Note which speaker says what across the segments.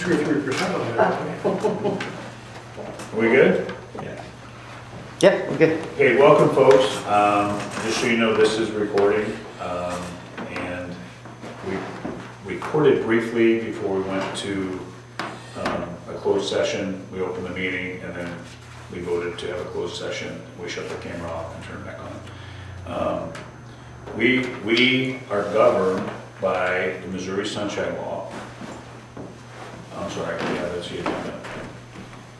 Speaker 1: 2 or 3% on that.
Speaker 2: Are we good?
Speaker 3: Yeah, we're good.
Speaker 2: Okay, welcome folks. Just so you know, this is recording. And we recorded briefly before we went to a closed session. We opened the meeting and then we voted to have a closed session. We shut the camera off and turned it back on. We are governed by the Missouri Sunshine Law. I'm sorry, yeah, that's the agenda.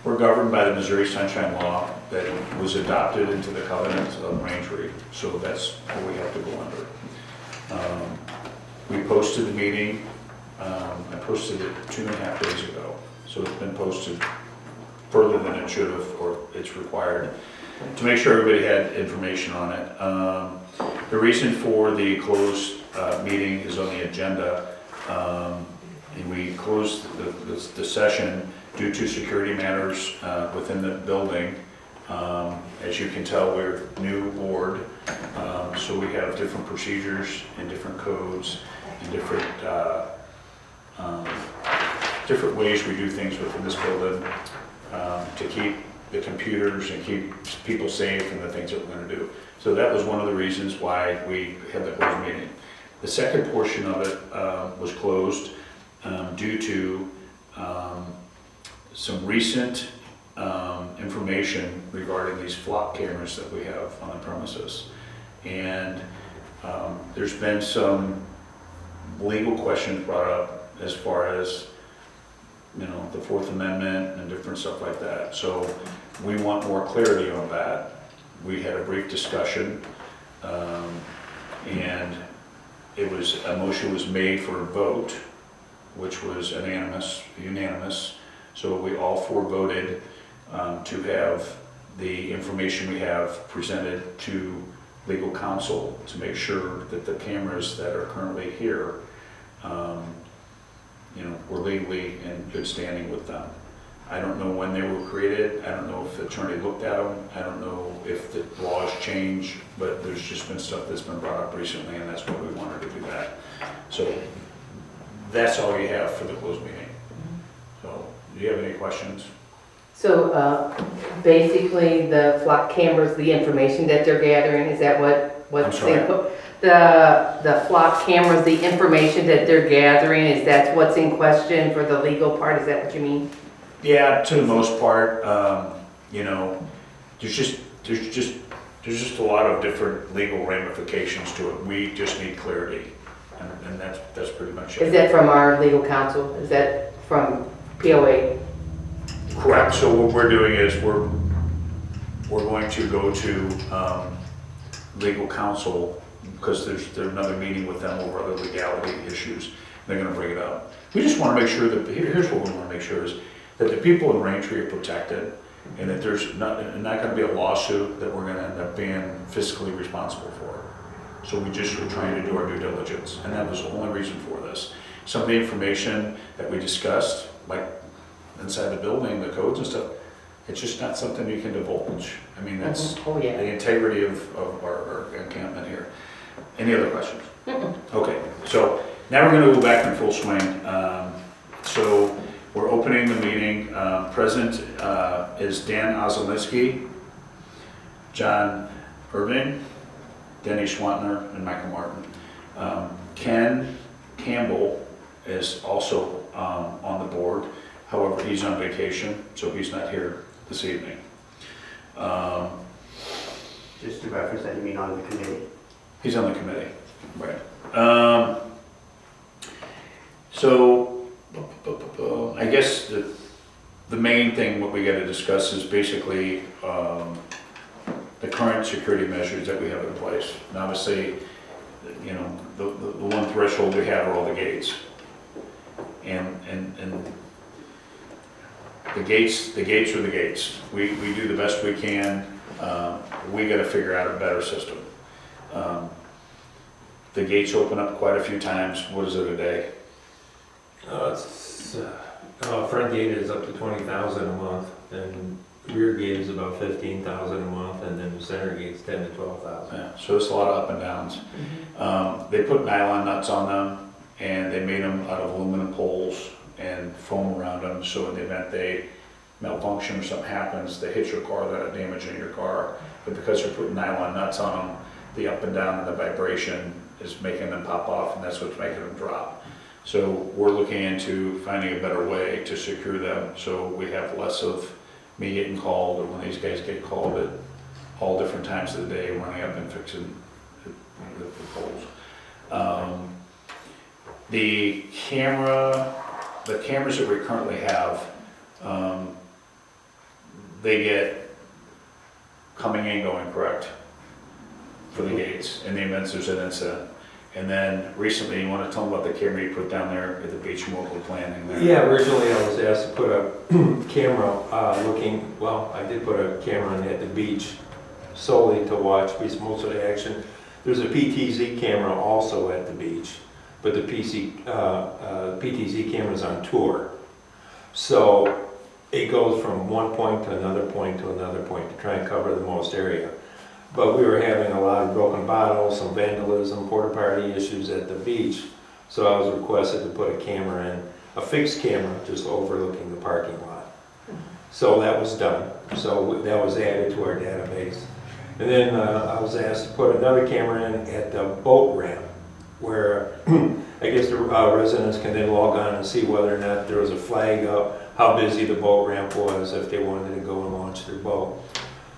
Speaker 2: We're governed by the Missouri Sunshine Law that was adopted into the covenants of Braintree, so that's what we have to go under. We posted the meeting, I posted it 2.5 days ago, so it's been posted further than it should have, or it's required, to make sure everybody had information on it. The reason for the closed meeting is on the agenda, and we closed the session due to security matters within the building. As you can tell, we're a new board, so we have different procedures and different codes and different ways we do things within this building to keep the computers and keep people safe and the things that we're going to do. So that was one of the reasons why we had the closed meeting. The second portion of it was closed due to some recent information regarding these flop cameras that we have on the premises. And there's been some legal questions brought up as far as, you know, the Fourth Amendment and different stuff like that. So we want more clarity on that. We had a brief discussion, and a motion was made for a vote, which was unanimous. So we all four voted to have the information we have presented to legal counsel to make sure that the cameras that are currently here, we're legally in good standing with them. I don't know when they were created. I don't know if the attorney looked at them. I don't know if the laws change, but there's just been stuff that's been brought up recently, and that's why we wanted to do that. So that's all you have for the closed meeting. So, do you have any questions?
Speaker 4: So basically the flock cameras, the information that they're gathering, is that what's
Speaker 2: I'm sorry?
Speaker 4: the flock cameras, the information that they're gathering, is that what's in question for the legal part? Is that what you mean?
Speaker 2: Yeah, to the most part, there's just a lot of different legal ramifications to it. We just need clarity, and that's pretty much it.
Speaker 4: Is that from our legal counsel? Is that from POA?
Speaker 2: Correct. So what we're doing is we're going to go to legal counsel because there's another meeting with them over other legality issues. They're going to bring it up. We just want to make sure that here's what we want to make sure is that the people in Braintree are protected, and that there's not going to be a lawsuit that we're going to end up being fiscally responsible for. So we just were trying to do our due diligence, and that was the only reason for this. Some of the information that we discussed, like inside the building, the codes and stuff, it's just not something you can divulge. I mean, that's
Speaker 4: Oh, yeah.
Speaker 2: the integrity of our encampment here. Any other questions? Okay, so now we're going to go back in full swing. So we're opening the meeting. Present is Dan Ozolinsky, John Irving, Denny Schwantner, and Michael Martin. Ken Campbell is also on the board. However, he's on vacation, so he's not here this evening.
Speaker 3: Just to reference that, you mean on the committee?
Speaker 2: He's on the committee, right. So, I guess the main thing what we got to discuss is basically the current security measures that we have in place. And obviously, the one threshold we have are all the gates. And the gates are the gates. We do the best we can. We got to figure out a better system. The gates open up quite a few times. What is it a day?
Speaker 5: Front gate is up to 20,000 a month, and rear gate is about 15,000 a month, and then the center gate's 10 to 12,000.
Speaker 2: Yeah, so it's a lot of up and downs. They put nylon nuts on them, and they made them out of aluminum poles, and foam around them, so in the event they malfunction or something happens, they hit your car, they're not damaging your car. But because they're putting nylon nuts on them, the up and down and the vibration is making them pop off, and that's what's making them drop. So we're looking into finding a better way to secure them, so we have less of me getting called, or when these guys get called at all different times of the day, running up and fixing the poles. The cameras that we currently have, they get coming and going, correct? For the gates, in the event there's an incident. And then recently, you want to tell them about the camera you put down there at the beach mobile planning there?
Speaker 5: Yeah, originally I was asked to put a camera I did put a camera in at the beach solely to watch most of the action. There's a PTZ camera also at the beach, but the PTZ camera's on tour. So it goes from one point to another point to another point to try and cover the most area. But we were having a lot of broken bottles, some vandalism, porta potty issues at the beach. So I was requested to put a camera in, a fixed camera just overlooking the parking lot. So that was done. So that was added to our database. And then I was asked to put another camera in at the boat ramp, where I guess the residents can then log on and see whether or not there was a flag up, how busy the boat ramp was, if they wanted to go and launch their boat.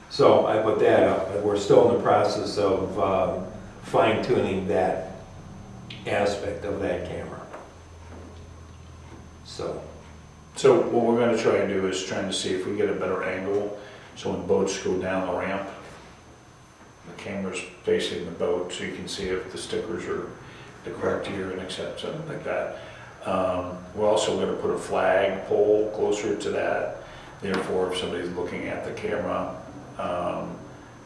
Speaker 5: So I put that up, but we're still in the process of fine tuning that aspect of that camera. So
Speaker 2: what we're gonna try and do is trying to see if we get a better angle, so when boats go down the ramp, the camera's facing the boat, so you can see if the stickers are the correct year and accept something like that. We're also gonna put a flag pole closer to that, therefore if somebody's looking at the camera,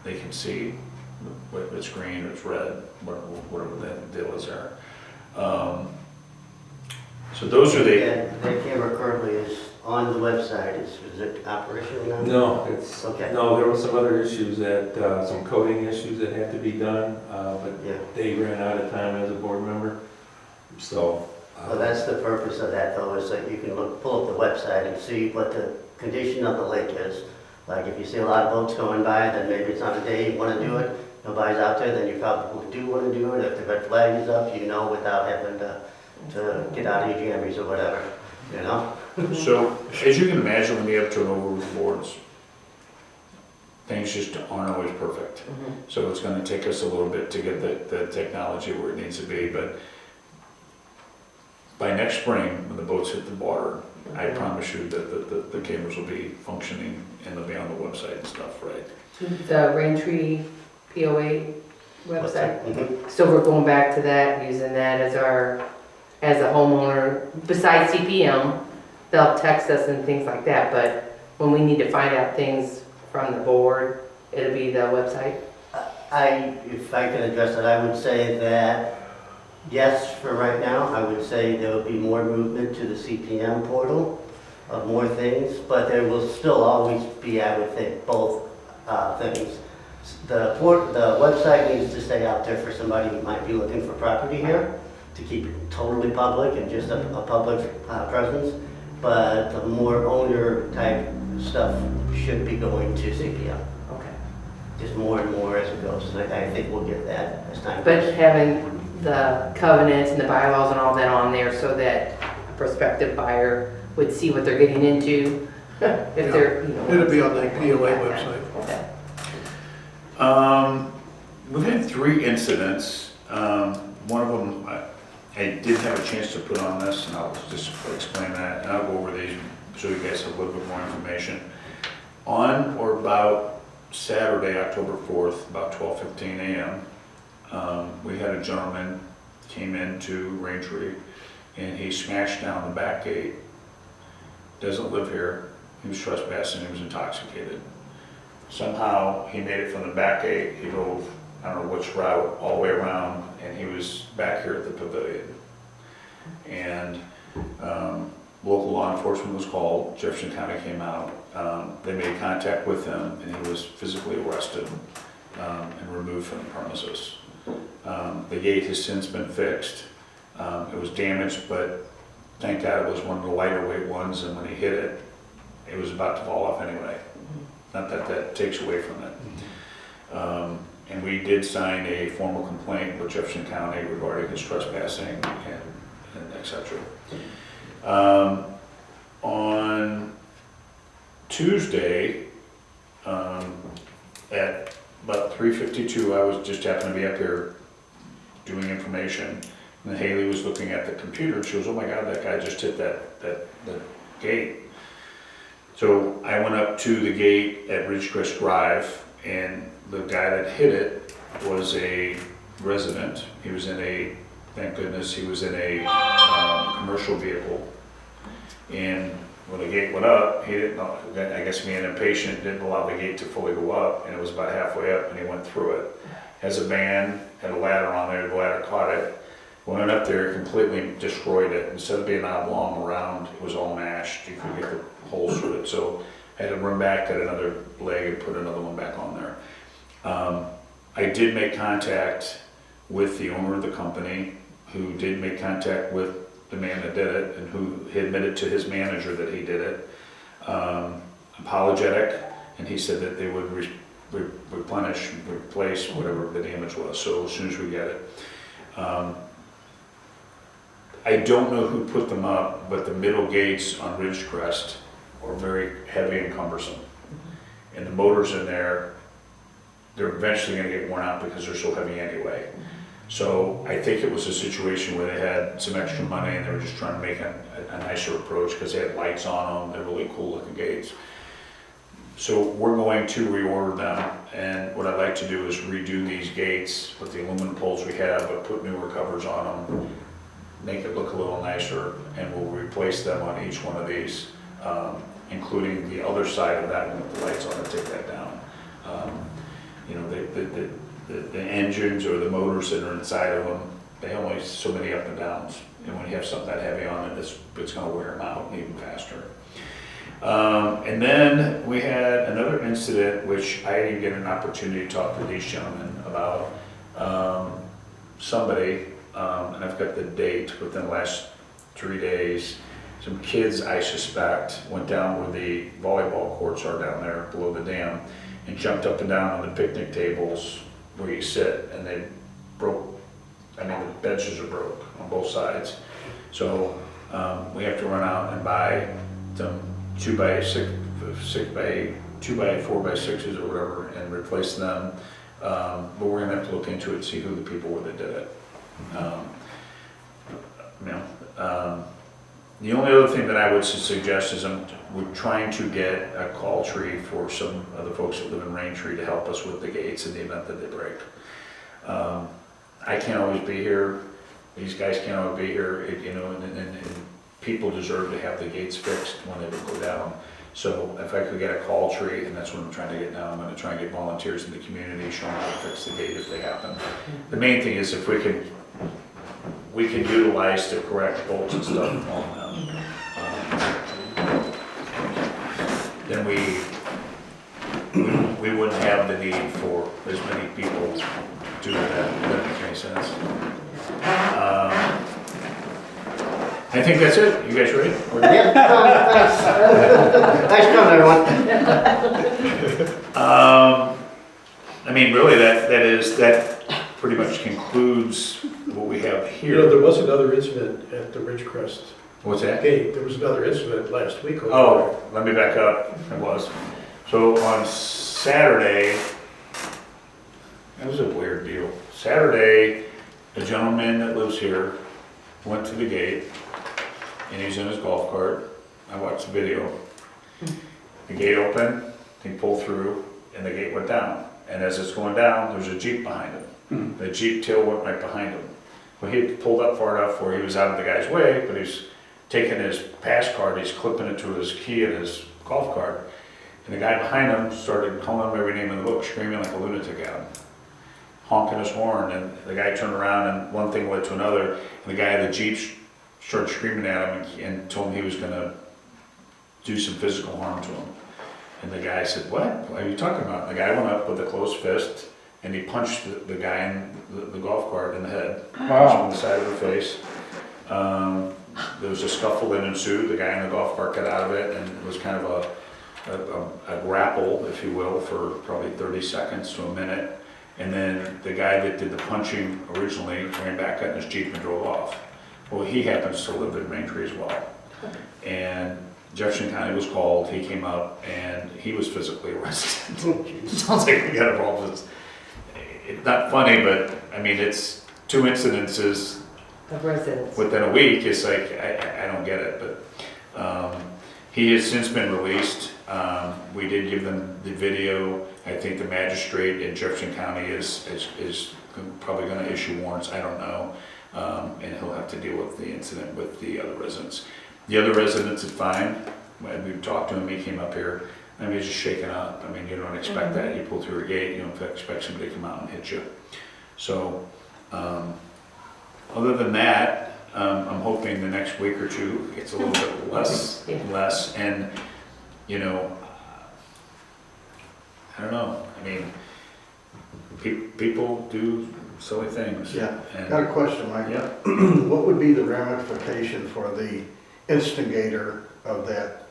Speaker 2: they can see if it's green or it's red, whatever that deal is there. So those are the,
Speaker 3: That camera currently is on the website, is it operational now?
Speaker 5: no, it's,
Speaker 3: Okay.
Speaker 5: no, there were some other issues that, some coding issues that had to be done, but
Speaker 3: Yeah.
Speaker 5: they ran out of time as a board member. So.
Speaker 3: Well, that's the purpose of that though, is that you can pull up the website and see what the condition of the lake is. Like if you see a lot of boats going by, then maybe it's not a day you want to do it, nobody's out there, then you probably do want to do it. If the red flag is up, you know, without having to get out of your jammies or whatever, you know?
Speaker 2: so as you can imagine, when you have turnover with boards, things just aren't always perfect. So it's gonna take us a little bit to get the technology where it needs to be, but by next spring, when the boats hit the water, I promise you that the cameras will be functioning and they'll be on the website and stuff, right?
Speaker 4: The Raintree POA website.
Speaker 3: Mhm.
Speaker 4: So we're going back to that, using that as a homeowner, besides CPM, they'll text us and things like that, but when we need to find out things from the board, it'll be the website?
Speaker 3: If I can address it, I would say that, yes, for right now, I would say there will be more movement to the CPM portal of more things, but there will still always be, I would think, both things. The website needs to stay out there for somebody who might be looking for property here, to keep it totally public and just a public presence, but the more owner type stuff should be going to CPM.
Speaker 4: Okay.
Speaker 3: Just more and more as it goes, and I think we'll get that as time
Speaker 4: But
Speaker 3: goes.
Speaker 4: having the covenants and the bylaws and all that on there so that a prospective buyer would see what they're getting into, if they're, you know.
Speaker 1: It'll be on the POA website.
Speaker 4: Okay.
Speaker 2: We've had 3 incidents. One of them, I did have a chance to put on this, and I'll just explain that, and I'll go over these so you guys have a little bit more information. On or about Saturday, October 4th, about 12:15 a.m., we had a gentleman came into Raintree, and he smashed down the back gate. Doesn't live here. He was trespassing. He was intoxicated. Somehow he made it from the back gate. He drove, I don't know which route, all the way around, and he was back here at the pavilion. And local law enforcement was called. Jefferson County came out. They made contact with him, and he was physically arrested and removed from the premises. The gate has since been fixed. It was damaged, but thank God it was one of the lighter weight ones, and when he hit it, it was about to fall off anyway. Not that that takes away from it. And we did sign a formal complaint with Jefferson County regarding his trespassing and et cetera. On Tuesday, at about 3:52, I was just happened to be up here doing information, and Haley was looking at the computer, and she goes, "Oh my God, that guy just hit that gate." So I went up to the gate at Ridgecrest Drive, and the guy that hit it was a resident. He was in a, thank goodness, he was in a commercial vehicle. And when the gate went up, he didn't know, I guess being impatient, didn't allow the gate to fully go up, and it was about halfway up, and he went through it. Has a van, had a ladder on there, the ladder caught it, went up there, completely destroyed it. Instead of being oblong around, it was all mashed, you could get the holes through it. So I had to run back, got another leg, and put another one back on there. I did make contact with the owner of the company, who did make contact with the man that did it, and who admitted to his manager that he did it. Apologetic, and he said that they would replenish, replace whatever the damage was, so as soon as we get it. I don't know who put them up, but the middle gates on Ridgecrest are very heavy and cumbersome. And the motors in there, they're eventually gonna get worn out because they're so heavy anyway. So I think it was a situation where they had some extra money and they were just trying to make a nicer approach because they had lights on them, they're really cool looking gates. So we're going to reorder them, and what I'd like to do is redo these gates with the aluminum poles we have, but put newer covers on them, make it look a little nicer, and we'll replace them on each one of these, including the other side of that one with the lights on it, take that down. You know, the engines or the motors that are inside of them, they only so many up and downs, and when you have something that heavy on it, it's going to wear them out even faster. And then we had another incident, which I didn't get an opportunity to talk to these gentlemen about. Somebody, and I've got the date, within the last 3 days, some kids, I suspect, went down where the volleyball courts are down there below the dam, and jumped up and down on the picnic tables where you sit, and they broke, I mean, the benches are broke on both sides. So we have to run out and buy them 2x6 by 4x6s or whatever, and replace them. But we're gonna have to look into it and see who the people were that did it. The only other thing that I would suggest is we're trying to get a call tree for some of the folks that live in Raintree to help us with the gates in the event that they break. I can't always be here. These guys can't always be here, you know, and people deserve to have the gates fixed when they go down. So if I could get a call tree, and that's what I'm trying to get now, I'm going to try and get volunteers in the community, show them how to fix the gate if they happen. The main thing is if we can utilize the correct bolts and stuff on them, then we wouldn't have the need for as many people doing that. If that makes any sense. I think that's it. You guys ready?
Speaker 3: Yeah, thanks. Nice coming, everyone.
Speaker 2: I mean, really, that pretty much concludes what we have
Speaker 1: You know,
Speaker 2: here.
Speaker 1: there was another incident at the Ridgecrest
Speaker 2: What's that?
Speaker 1: gate. There was another incident last week. over
Speaker 2: Oh, let me back up. It was. So on Saturday, it was a weird deal. Saturday, a gentleman that lives here went to the gate, and he's in his golf cart. I watched the video. The gate opened, he pulled through, and the gate went down. And as it's going down, there's a Jeep behind him. The Jeep tail went right behind him. Well, he had pulled up far enough where he was out of the guy's way, but he's taking his pass card, he's clipping it to his key in his golf cart. And the guy behind him started calling him every name in the book, screaming like a lunatic at him, honking his horn. And the guy turned around, and one thing led to another. And the guy in the Jeep started screaming at him and told him he was going to do some physical harm to him. And the guy said, "What? What are you talking about?" And the guy went up with a closed fist, and he punched the guy in the golf cart in the head, punched him on the side of the face. there was a scuffle that ensued. The guy in the golf cart got out of it, and it was kind of a grapple, if you will, for probably 30 seconds to a minute. And then the guy that did the punching originally ran back, got in his Jeep and drove off. Well, he happens to live in Braintree as well. And Jefferson County was called, he came up, and he was physically arrested. Sounds like we got involved. It's not funny, but I mean, it's 2 incidences
Speaker 4: Of residents.
Speaker 2: within a week. It's like, I don't get it, but he has since been released. We did give them the video. I think the magistrate in Jefferson County is probably gonna issue warrants, I don't know. And he'll have to deal with the incident with the other residents. The other residents is fine. When we talked to him, he came up here. I mean, he's just shaken up. I mean, you don't expect that. You pull through a gate, you don't expect somebody to come out and hit you. So, other than that, I'm hoping the next week or two it's a little bit less. And, you know, I don't know. I mean, people do silly things.
Speaker 1: Yeah.
Speaker 2: And,
Speaker 1: Got a question, Mike.
Speaker 2: yeah.
Speaker 1: What would be the ramification for the instigator of that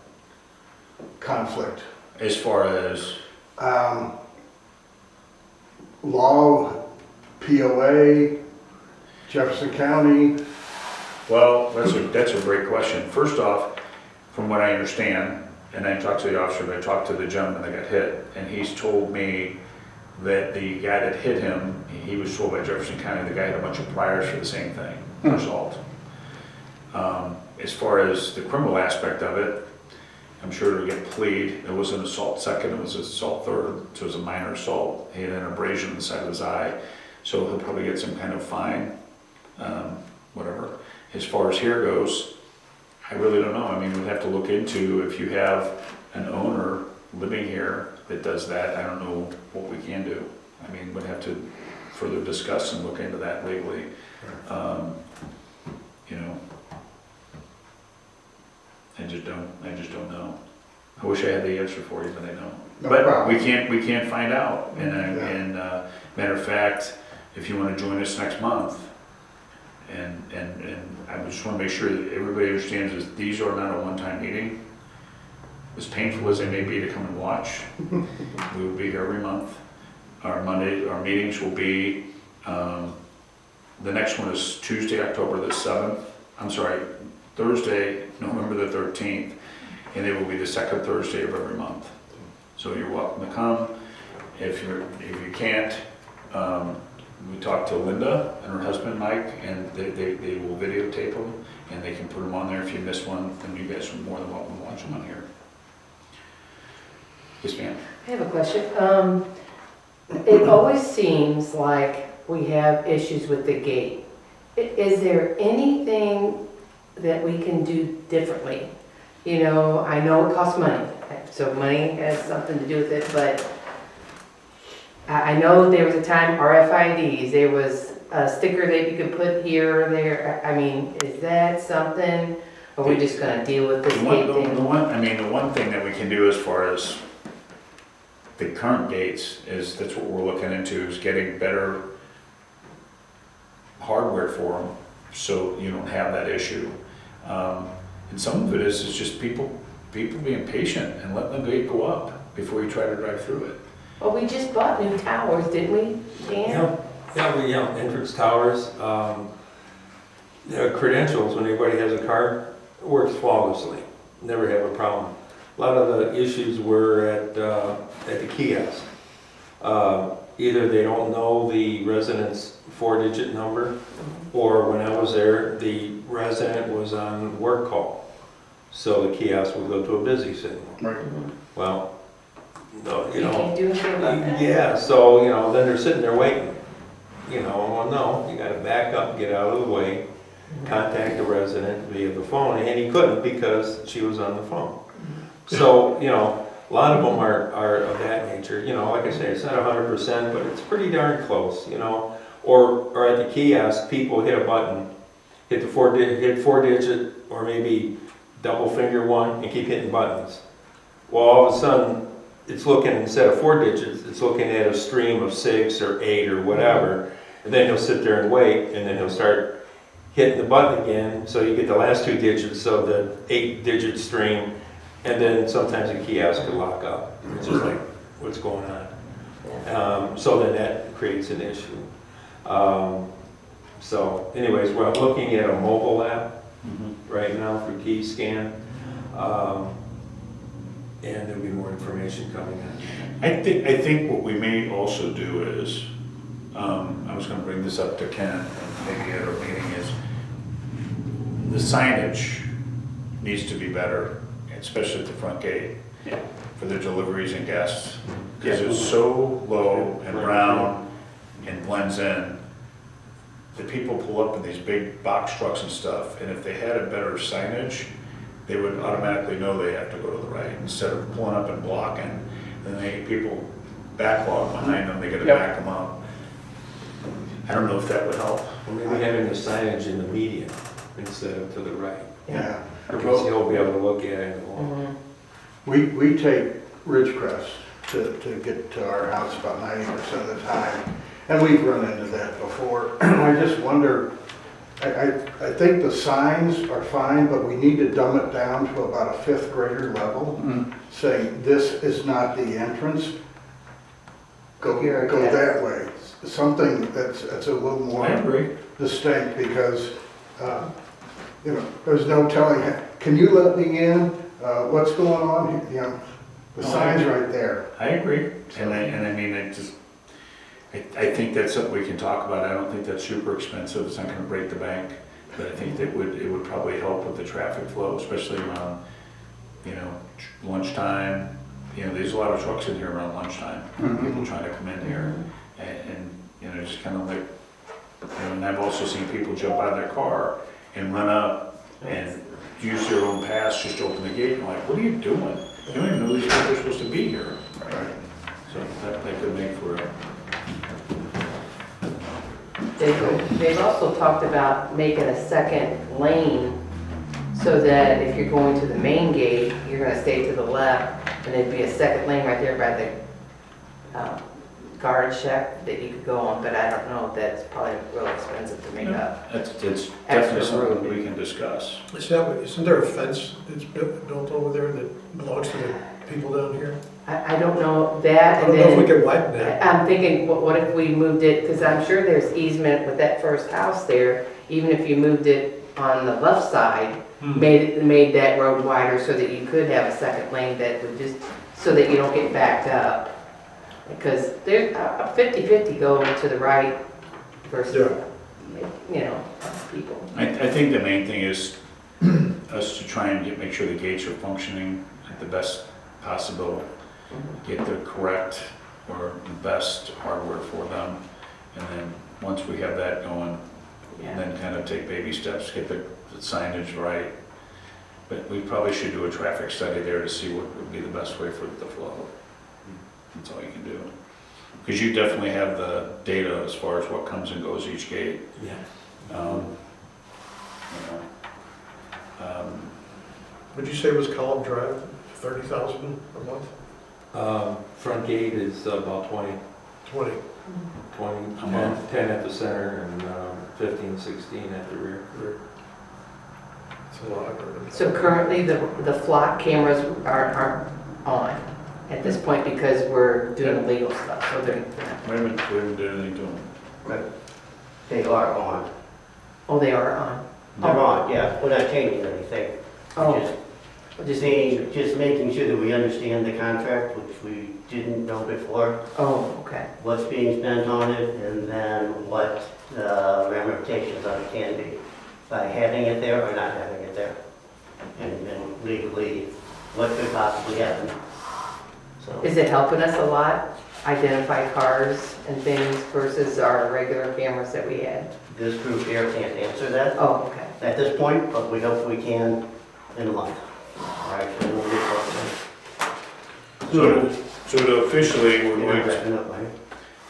Speaker 1: conflict?
Speaker 2: As far as,
Speaker 1: Law, POA, Jefferson County?
Speaker 2: well, that's a great question. First off, from what I understand, and I talked to the officer, but I talked to the gentleman that got hit, and he's told me that the guy that hit him, he was told by Jefferson County, the guy had a bunch of priors for the same thing, for assault. As far as the criminal aspect of it, I'm sure it'll get plead. It was an assault second, it was an assault third, so it was a minor assault. He had an abrasion on the side of his eye, so he'll probably get some kind of fine, whatever. As far as here goes, I really don't know. I mean, we'd have to look into if you have an owner living here that does that, I don't know what we can do. I mean, we'd have to further discuss and look into that legally. You know, I just don't know. I wish I had the answer for you, but I don't.
Speaker 1: No
Speaker 2: But
Speaker 1: problem.
Speaker 2: we can't find out. And,
Speaker 1: Yeah.
Speaker 2: and matter of fact, if you want to join us next month, and I just want to make sure that everybody understands that these are not a one-time meeting. As painful as they may be to come and watch, we will be here every month. Our meetings will be, the next one is Tuesday, October the 7th. I'm sorry, Thursday, November the 13th, and it will be the second Thursday of every month. So you're welcome to come. If you can't, we talked to Linda and her husband Mike, and they will videotape them, and they can put them on there. If you miss one, then you guys are more than welcome to watch them on here. Yes, ma'am.
Speaker 4: I have a question. It always seems like we have issues with the gate. Is there anything that we can do differently? You know, I know it costs money, so money has something to do with it, but I know there was a time RFIDs, there was a sticker that you could put here or there. I mean, is that something, or are we just gonna deal with this
Speaker 2: The one,
Speaker 4: gate
Speaker 2: the
Speaker 4: thing?
Speaker 2: the one thing that we can do as far as the current gates is, that's what we're looking into, is getting better hardware for them, so you don't have that issue. And some of it is just people being patient and letting the gate go up before you try to drive through it.
Speaker 4: Well, we just bought new towers, didn't we, Dan?
Speaker 5: Entrance towers, the credentials, when anybody has a card, it works flawlessly, never have a problem. A lot of the issues were at the kiosk. Either they don't know the resident's 4-digit number, or when I was there, the resident was on work call. So the kiosk would go to a busy signal.
Speaker 1: Right.
Speaker 5: Well, no,
Speaker 4: You can't do anything about that?
Speaker 5: yeah, so, then they're sitting there waiting. Well, no, you gotta back up, get out of the way, contact the resident via the phone, and he couldn't because she was on the phone. So, a lot of them are of that nature, like I say, it's not 100%, but it's pretty darn close, Or at the kiosk, people hit a button, hit 4-digit, or maybe double finger one, and keep hitting buttons. Well, all of a sudden, it's looking, instead of 4 digits, it's looking at a stream of 6 or 8 or whatever, and then he'll sit there and wait, and then he'll start hitting the button again, so you get the last 2 digits, so the 8-digit string, and then sometimes the kiosk could lock up. It's just like, what's going on? So then that creates an issue. So anyways, we're looking at a mobile app right now for key scan. And there'll be more information coming on.
Speaker 2: I think what we may also do is, I was gonna bring this up to Ken, and maybe at our meeting, is the signage needs to be better, especially at the front gate, for the deliveries and guests. Because it's so low and brown and blends in, that people pull up in these big box trucks and stuff, and if they had a better signage, they would automatically know they have to go to the right, instead of pulling up and blocking, then people backlog behind them, they gotta back them up. I don't know if that would help.
Speaker 5: Or maybe having the signage in the median instead of to the right.
Speaker 1: Yeah.
Speaker 5: Because he'll be able to look at it and go,
Speaker 1: We take Ridgecrest to get to our house about 90% of the time, and we've run into that before. I just wonder, I think the signs are fine, but we need to dumb it down to about a 5th grader level, saying this is not the entrance, go
Speaker 4: Here,
Speaker 1: go
Speaker 4: yes.
Speaker 1: that way. Something that's a little
Speaker 2: I
Speaker 1: more
Speaker 2: agree.
Speaker 1: distinct, because, there's no telling, can you let me in? What's going on? The sign's right there.
Speaker 2: I agree, and I mean, I think that's something we can talk about. I don't think that's super expensive, it's not gonna break the bank, but I think that it would probably help with the traffic flow, especially around, lunchtime. There's a lot of trucks in here around lunchtime, people trying to come in here, and just kind of like, and I've also seen people jump out of their car and run up and use their own pass just to open the gate, and I'm like, what are you doing? You don't even know these people are supposed to be here.
Speaker 1: Right.
Speaker 2: So that could make for a.
Speaker 4: They've also talked about making a second lane so that if you're going to the main gate, you're gonna stay to the left, and there'd be a second lane right there by the guard shack that you could go on, but I don't know if that's probably real expensive to make up.
Speaker 2: It's definitely
Speaker 4: Extra
Speaker 2: something
Speaker 4: room.
Speaker 2: we can discuss.
Speaker 6: Isn't there a fence that's built over there that belongs to the people down here?
Speaker 4: I don't know that,
Speaker 6: I
Speaker 4: and
Speaker 6: don't know if we
Speaker 4: then
Speaker 6: can widen that.
Speaker 4: I'm thinking, what if we moved it, because I'm sure there's easement with that first house there, even if you moved it on the left side, made that road wider so that you could have a second lane that would just, so that you don't get backed up. Because there's a 50-50 go to the right versus, people.
Speaker 2: I think the main thing is us to try and make sure the gates are functioning at the best possible, get the correct or the best hardware for them, and then once we have that going, then kind of take baby steps, get the signage right. But we probably should do a traffic study there to see what would be the best way for the flow. That's all you can do. Because you definitely have the data as far as what comes and goes each gate.
Speaker 5: yeah.
Speaker 6: Would you say it was Column Drive, 30,000 a month?
Speaker 5: Front gate is about 20,
Speaker 6: 20?
Speaker 5: 20,
Speaker 2: A month.
Speaker 5: 10 at the center and 15, 16 at the rear.
Speaker 6: It's a lot.
Speaker 4: So currently, the flock cameras aren't on at this point because we're doing legal stuff, so they're,
Speaker 2: We haven't done anything to them.
Speaker 3: But they are on.
Speaker 4: oh, they are on.
Speaker 3: They're on, yeah. We're not changing anything.
Speaker 4: Oh,
Speaker 3: Just making sure that we understand the contract, which we didn't know before,
Speaker 4: oh, okay.
Speaker 3: what's being spent on it, and then what the ramifications on it can be by having it there or not having it there. And legally, what could possibly happen. So,
Speaker 4: Is it helping us a lot, identify cars and things versus our regular cameras that we had?
Speaker 3: this group here can't answer that
Speaker 4: Oh, okay.
Speaker 3: at this point, but we hope we can in a month. All right, so we'll get closer.
Speaker 2: So officially, we're
Speaker 3: You're
Speaker 2: going
Speaker 3: not
Speaker 2: to,
Speaker 3: wrapping up, right?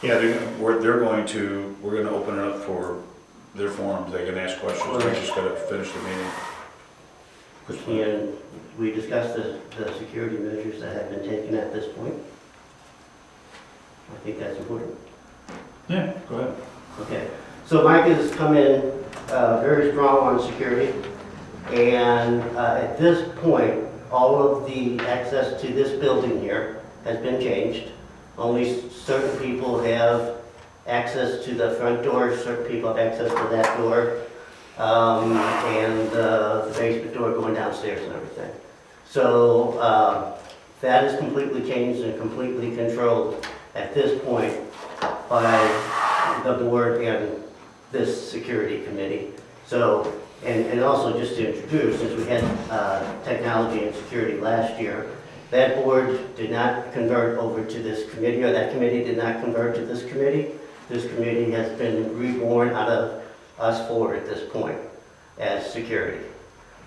Speaker 2: yeah, we're going to open it up for their forums. They can ask questions. We just got to finish the meeting.
Speaker 3: And we discussed the security measures that have been taken at this point. I think that's important.
Speaker 2: Yeah, go ahead.
Speaker 3: Okay, so Mike has come in very strong on security. And at this point, all of the access to this building here has been changed. Only certain people have access to the front door, certain people have access to that door, and the basement door going downstairs and everything. So that is completely changed and completely controlled at this point by the board and this security committee. So, and also just to introduce, since we had technology and security last year, that board did not convert over to this committee, or that committee did not convert to this committee. This committee has been reborn out of us four at this point as security.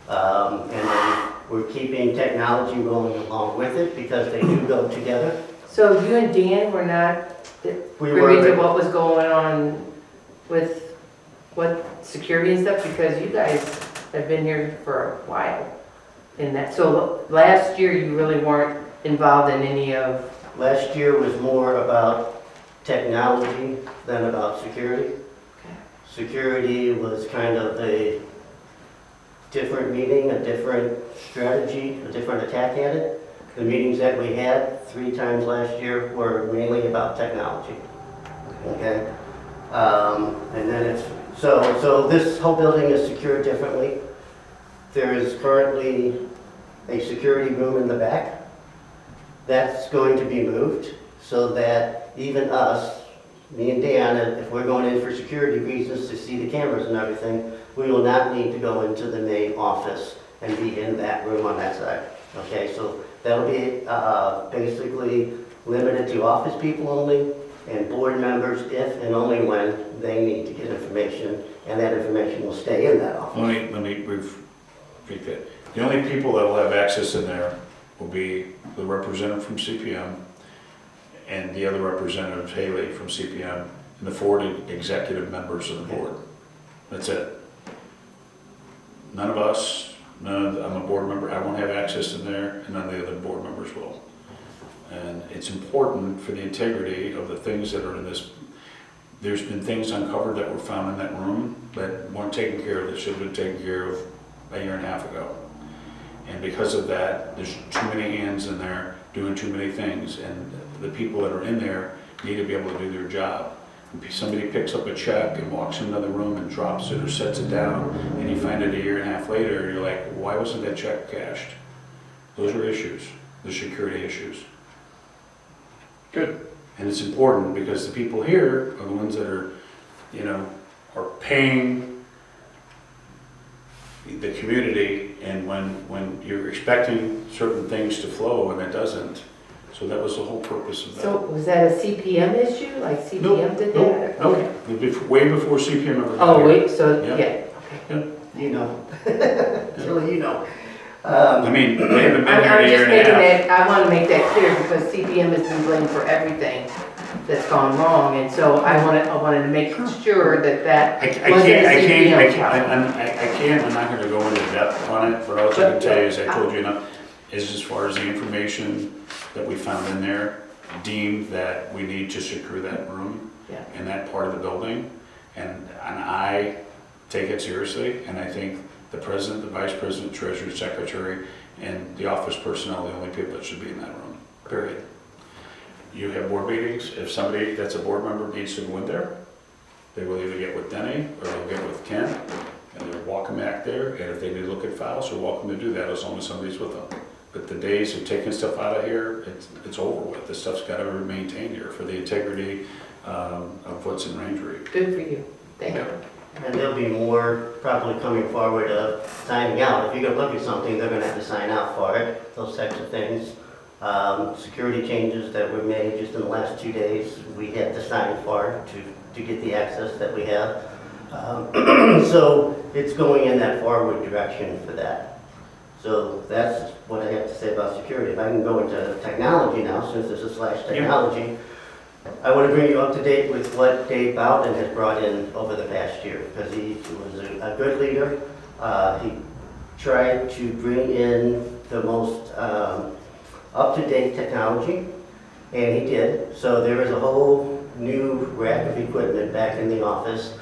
Speaker 3: And then we're keeping technology rolling along with it because they do go together.
Speaker 4: So you and Dan were not
Speaker 3: We
Speaker 4: privy to
Speaker 3: were,
Speaker 4: what was going on with what security and stuff, because you guys have been here for a while in that. So last year you really weren't involved in any of,
Speaker 3: last year was more about technology than about security. Security was kind of a different meeting, a different strategy, a different attack at it. The meetings that we had 3 times last year were mainly about technology. Okay? And then it's, so this whole building is secured differently. There is currently a security room in the back. That's going to be moved so that even us, me and Dan, if we're going in for security reasons to see the cameras and everything, we will not need to go into the main office and be in that room on that side. Okay, so that'll be basically limited to office people only and board members if and only when they need to get information, and that information will stay in that office.
Speaker 2: Let me repeat that. The only people that will have access in there will be the representative from CPM and the other representative, Haley, from CPM, and the 4 executive members of the board. That's it. None of us, I'm a board member, I won't have access in there, and none of the other board members will. And it's important for the integrity of the things that are in this. There's been things uncovered that were found in that room that weren't taken care of, that should have been taken care of a year and a half ago. And because of that, there's too many hands in there doing too many things, and the people that are in there need to be able to do their job. If somebody picks up a check and walks into the room and drops it or sets it down, and you find it a year and a half later, you're like, why wasn't that check cashed? Those are issues, the security issues. Good. And it's important because the people here are the ones that are, are paying the community, and when you're expecting certain things to flow and it doesn't. So that was the whole purpose of that.
Speaker 4: so was that a CPM issue? Like CPM did that?
Speaker 2: Nope.
Speaker 4: Okay.
Speaker 2: Way before CPM ever got
Speaker 4: Oh,
Speaker 2: here.
Speaker 4: wait, so,
Speaker 2: Yeah.
Speaker 4: yeah, okay.
Speaker 3: You know. Really, you know.
Speaker 2: I mean, they haven't been here
Speaker 4: I'm
Speaker 2: a year
Speaker 4: just
Speaker 2: and a
Speaker 4: making
Speaker 2: half.
Speaker 4: that, I want to make that clear because CPM has been blamed for everything that's gone wrong. And so I wanted to make sure that
Speaker 2: I
Speaker 4: wasn't
Speaker 2: can't,
Speaker 4: a CPM
Speaker 2: I'm not gonna go into depth on it, but all I can tell you is, I told you enough, is as far as the information that we found in there, deemed that we need to secure that room
Speaker 4: Yeah.
Speaker 2: in that part of the building. And I take it seriously, and I think the president, the vice president, treasurer, secretary, and the office personnel are the only people that should be in that room, period. You have board meetings, if somebody that's a board member needs to go in there, they will either get with Denny or they'll get with Ken, and they're welcome back there, and if they need to look at files, they're welcome to do that as long as somebody's with them. But the days of taking stuff out of here, it's over with. This stuff's gotta be maintained here for the integrity of what's in Rangery.
Speaker 4: good for you. Thank you.
Speaker 3: And there'll be more probably coming forward of signing out. If you're gonna look at something, they're gonna have to sign out for it, those types of things. Security changes that were made just in the last 2 days, we had to sign for to get the access that we have. So it's going in that forward direction for that. So that's what I have to say about security. If I can go into technology now, since this is / technology, I want to bring you up to date with what Dave Bowden has brought in over the past year, because he was a good leader. He tried to bring in the most up-to-date technology, and he did. So there is a whole new rack of equipment back in the office.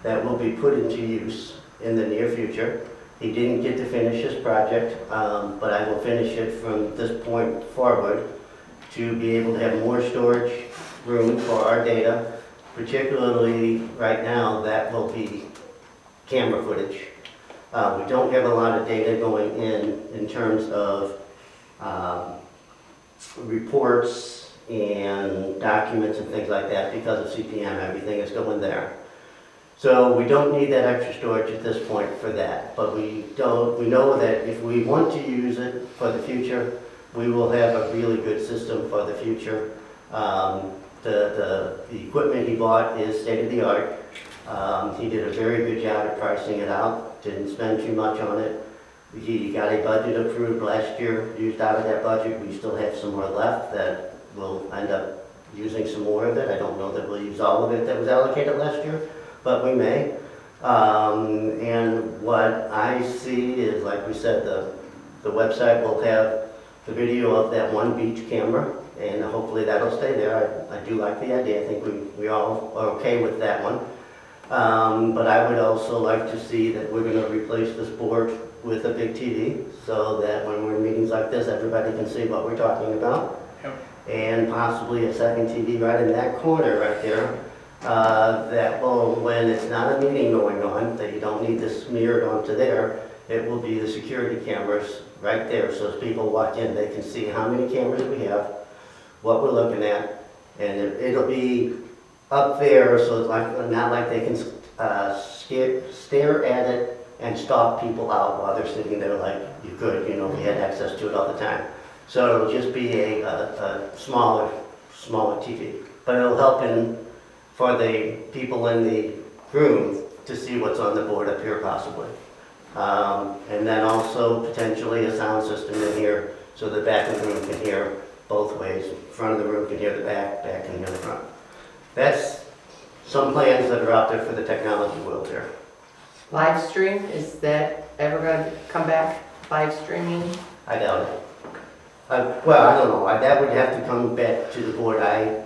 Speaker 3: that will be put into use in the near future. He didn't get to finish his project, but I will finish it from this point forward to be able to have more storage room for our data. Particularly right now, that will be camera footage. We don't have a lot of data going in terms of reports and documents and things like that because of CPM. Everything is going there. So we don't need that extra storage at this point for that, but we know that if we want to use it for the future, we will have a really good system for the future. The equipment he bought is state-of-the-art. He did a very good job at pricing it out, didn't spend too much on it. He got a budget approved last year, used out of that budget. We still have some more left that we'll end up using some more of it. I don't know that we'll use all of it that was allocated last year, but we may. And what I see is, like we said, the website will have the video of that one beach camera, and hopefully that'll stay there. I do like the idea. I think we all are okay with that one. But I would also like to see that we're going to replace this board with a big TV so that when we're in meetings like this, everybody can see what we're talking about.
Speaker 2: Yep.
Speaker 3: And possibly a second TV right in that corner right there. That will, when it's not a meeting going on, that you don't need this smeared onto there, it will be the security cameras right there. So as people walk in, they can see how many cameras we have, what we're looking at, and it'll be up there, so it's like, not like they can stare at it and stalk people out while they're sitting there like you could, we had access to it all the time. So it'll just be a smaller TV. But it'll help for the people in the room to see what's on the board up here possibly. And then also potentially a sound system in here so the back of the room can hear both ways. Front of the room can hear the back can hear the front. That's some plans that are out there for the technology world here.
Speaker 4: Live stream, is that ever going to come back, live streaming?
Speaker 3: I doubt it. Well, I don't know. That would have to come back to the board. I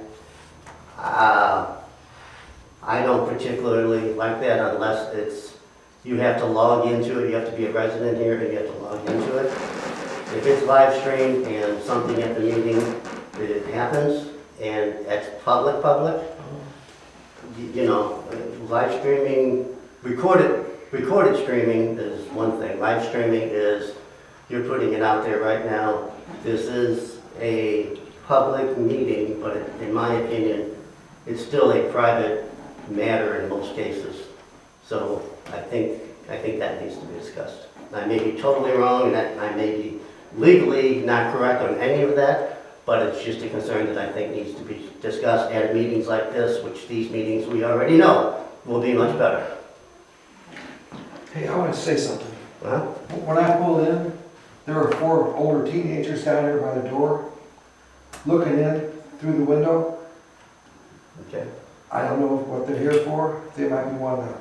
Speaker 3: don't particularly like that unless you have to log into it. You have to be a resident here and you have to log into it. If it's live streamed and something at the meeting, it happens and it's public, live streaming, recorded streaming is one thing. Live streaming is, you're putting it out there right now. This is a public meeting, but in my opinion, it's still a private matter in most cases. So I think that needs to be discussed. I may be totally wrong, and I may be legally not correct on any of that, but it's just a concern that I think needs to be discussed at meetings like this, which these meetings we already know will be much better.
Speaker 7: Hey, I want to say something.
Speaker 3: Huh?
Speaker 7: When I pulled in, there were 4 older teenagers down there by the door, looking in through the window.
Speaker 3: Okay.
Speaker 7: I don't know what they're here for. They might be wanting to,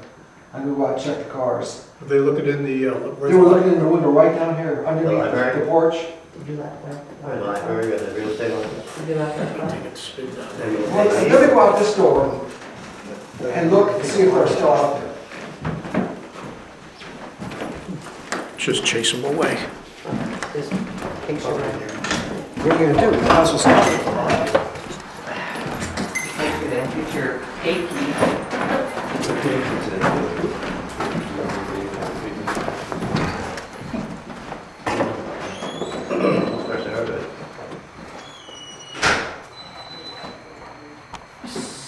Speaker 7: I'm gonna go out and check the cars.
Speaker 6: Are they looking in the,
Speaker 7: They were looking in the window right down here, underneath
Speaker 3: library?
Speaker 7: the porch.
Speaker 4: Did you like that?
Speaker 3: The library or the real estate office?
Speaker 4: Did you like that?
Speaker 7: Well, they're gonna go out this door and look and see if they're still out there.
Speaker 6: Just chase them away.
Speaker 4: This picture right here.
Speaker 7: What are you gonna do? The house is not.
Speaker 4: Thank you, then, get your key.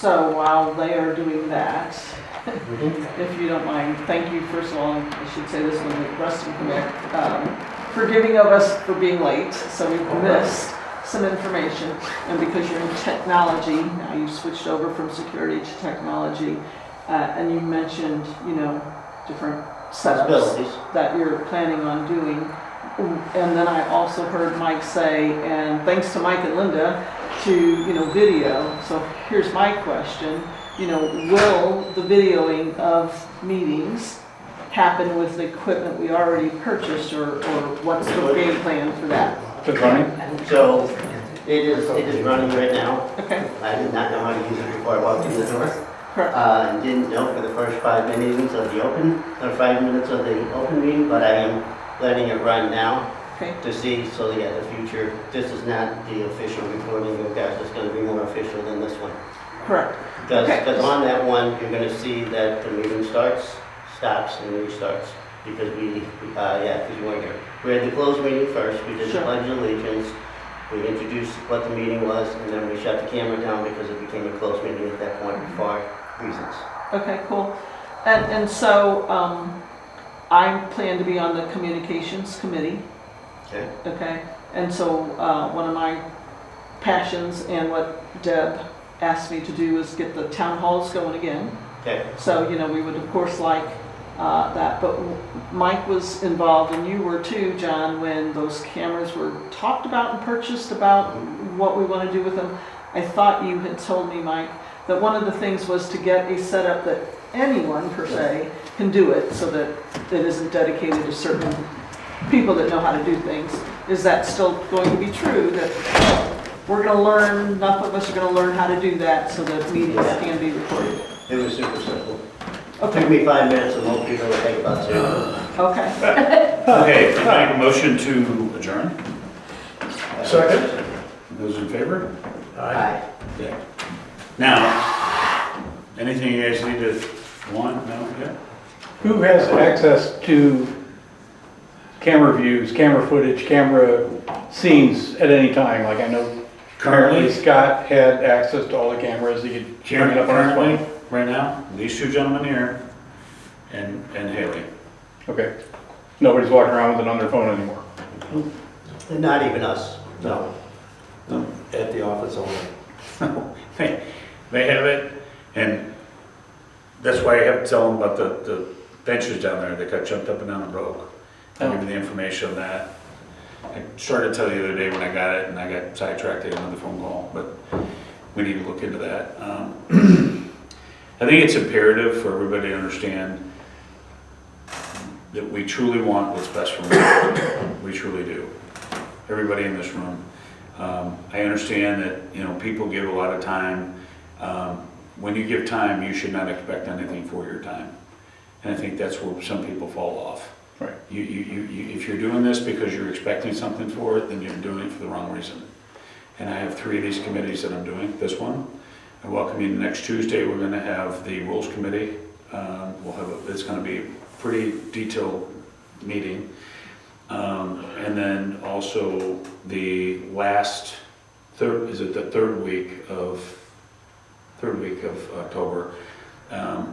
Speaker 8: So while they are doing that, if you don't mind, thank you, first of all, I should say this when the rest of you come back, forgiving of us for being late, so we've missed some information. And because you're in technology, now you've switched over from security to technology, and you mentioned, different setups
Speaker 3: Possibilities.
Speaker 8: that you're planning on doing. And then I also heard Mike say, and thanks to Mike and Linda, to, video. So here's my question, will the videoing of meetings happen with the equipment we already purchased, or what's the game plan for that?
Speaker 2: It's running?
Speaker 3: So it is running right now.
Speaker 8: Okay,
Speaker 3: I did not know how to use it before I walked in the door.
Speaker 8: Correct.
Speaker 3: And didn't know for the first 5 minutes of the open, or 5 minutes of the open meeting, but I am letting it run now
Speaker 8: Okay,
Speaker 3: to see, so yeah, the future, this is not the official recording, you guys, it's gonna be more official than this one.
Speaker 8: correct.
Speaker 3: Because
Speaker 8: Okay.
Speaker 3: on that one, you're gonna see that the meeting starts, stops, and restarts. Because because you weren't here. We had the closed meeting first, we did the
Speaker 8: Sure.
Speaker 3: pledge of allegiance, we introduced what the meeting was, and then we shut the camera down because it became a closed meeting at that point for reasons.
Speaker 8: Okay, cool. And so, I plan to be on the communications committee.
Speaker 3: Okay?
Speaker 8: Okay, and so one of my passions and what Deb asked me to do is get the town halls going again.
Speaker 3: Okay.
Speaker 8: So, you know, we would of course like that, but Mike was involved and you were too, John, when those cameras were talked about and purchased, about what we want to do with them. I thought you had told me, Mike, that one of the things was to get a setup that anyone per se can do it, so that it isn't dedicated to certain people that know how to do things. Is that still going to be true, that we're going to learn, enough of us are going to learn how to do that so that meetings
Speaker 3: Yeah.
Speaker 8: can be recorded?
Speaker 3: It was super simple. Took
Speaker 8: Okay,
Speaker 3: me 5 minutes, and most people would take about 2.
Speaker 8: okay.
Speaker 2: Okay, can I make a motion to adjourn?
Speaker 6: Second?
Speaker 2: Those in favor?
Speaker 3: Aye.
Speaker 2: Okay. Now, anything you guys need to want? No? Yeah?
Speaker 9: Who has access to camera views, camera footage, camera scenes at any time? Like I know currently Scott had access to all the cameras, he could bring it up on his
Speaker 2: Currently,
Speaker 9: phone.
Speaker 2: right now, these two gentlemen here and Haley.
Speaker 9: Okay. Nobody's walking around with it on their phone anymore.
Speaker 3: And not even us, no.
Speaker 5: At the office only.
Speaker 2: They have it, and that's why I have to tell them about the benches down there that got jumped up and down and broke. I'll give you the information on that. I started to tell you the other day when I got it, and I got sidetracked at another phone call, but we need to look into that. I think it's imperative for everybody to understand that we truly want what's best for them. We truly do. Everybody in this room. I understand that, you know, people give a lot of time. When you give time, you should not expect anything for your time. And I think that's where some people fall off.
Speaker 9: Right.
Speaker 2: If you're doing this because you're expecting something for it, then you're doing it for the wrong reason. And I have 3 of these committees that I'm doing. This one, I welcome you next Tuesday. We're gonna have the Rules Committee. It's gonna be a pretty detailed meeting. And then also the last the third week of October,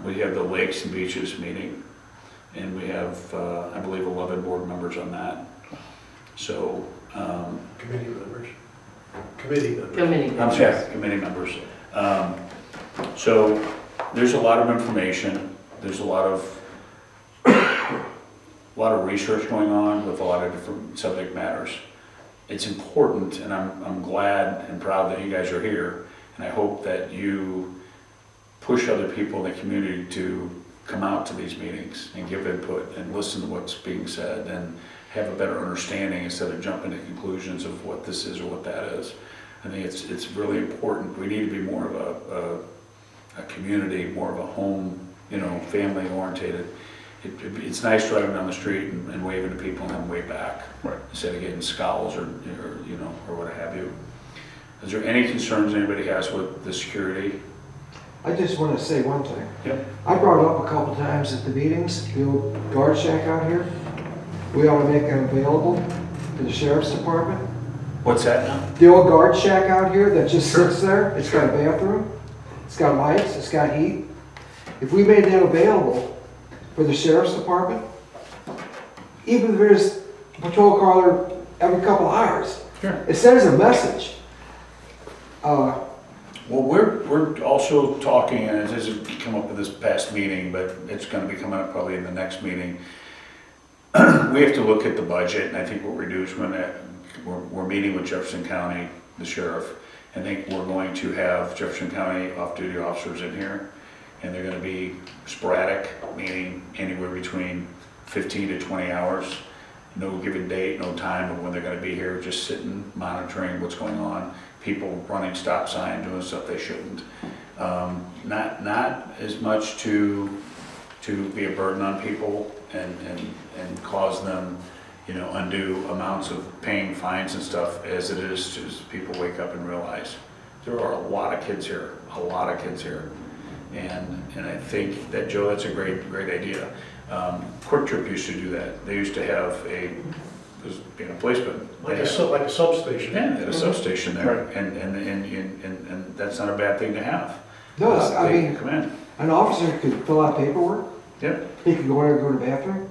Speaker 2: we have the Lakes and Beaches meeting. And we have, I believe, 11 board members on that. So,
Speaker 6: Committee members. Committee members.
Speaker 4: Committee.
Speaker 2: I'm sorry, committee members. So there's a lot of information. There's a lot of research going on with a lot of different subject matters. It's important, and I'm glad and proud that you guys are here. And I hope that you push other people in the community to come out to these meetings and give input and listen to what's being said and have a better understanding instead of jumping to conclusions of what this is or what that is. I think it's really important. We need to be more of a community, more of a home, you know, family oriented. It's nice driving down the street and waving to people and then wave back.
Speaker 9: Right.
Speaker 2: Instead of getting scowls or you know, or what have you. Is there any concerns anybody has with the security?
Speaker 7: I just want to say one thing.
Speaker 2: Yep.
Speaker 7: I brought it up a couple times at the meetings, the old guard shack out here. We ought to make it available to the sheriff's department.
Speaker 2: What's that now?
Speaker 7: The old guard shack out here that just sits there, it's got a bathroom, it's got lights, it's got heat. If we made that available for the sheriff's department, even if there's a patrol car there every couple hours,
Speaker 2: Sure.
Speaker 7: it sends a message.
Speaker 2: Well, we're also talking, and it hasn't come up with this past meeting, but it's gonna be coming up probably in the next meeting. We have to look at the budget, and I think what we're doing is we're meeting with Jefferson County, the sheriff. I think we're going to have Jefferson County off-duty officers in here, and they're gonna be sporadic, meaning anywhere between 15 to 20 hours. No given date, no time of when they're gonna be here, just sitting, monitoring what's going on. People running stop sign, doing stuff they shouldn't. Not as much to be a burden on people and cause them, you know, undue amounts of paying fines and stuff as it is to people wake up and realize there are a lot of kids here. And I think that, Joe, that's a great idea. Quick Trip used to do that. They used to have there's being a policeman.
Speaker 6: Like a substation.
Speaker 2: Yeah, they had a substation there, and that's not a bad thing to have.
Speaker 7: No, I
Speaker 2: They
Speaker 7: mean,
Speaker 2: can come in.
Speaker 7: an officer could fill out paperwork,
Speaker 2: Yep.
Speaker 7: he could go in and go to the bathroom,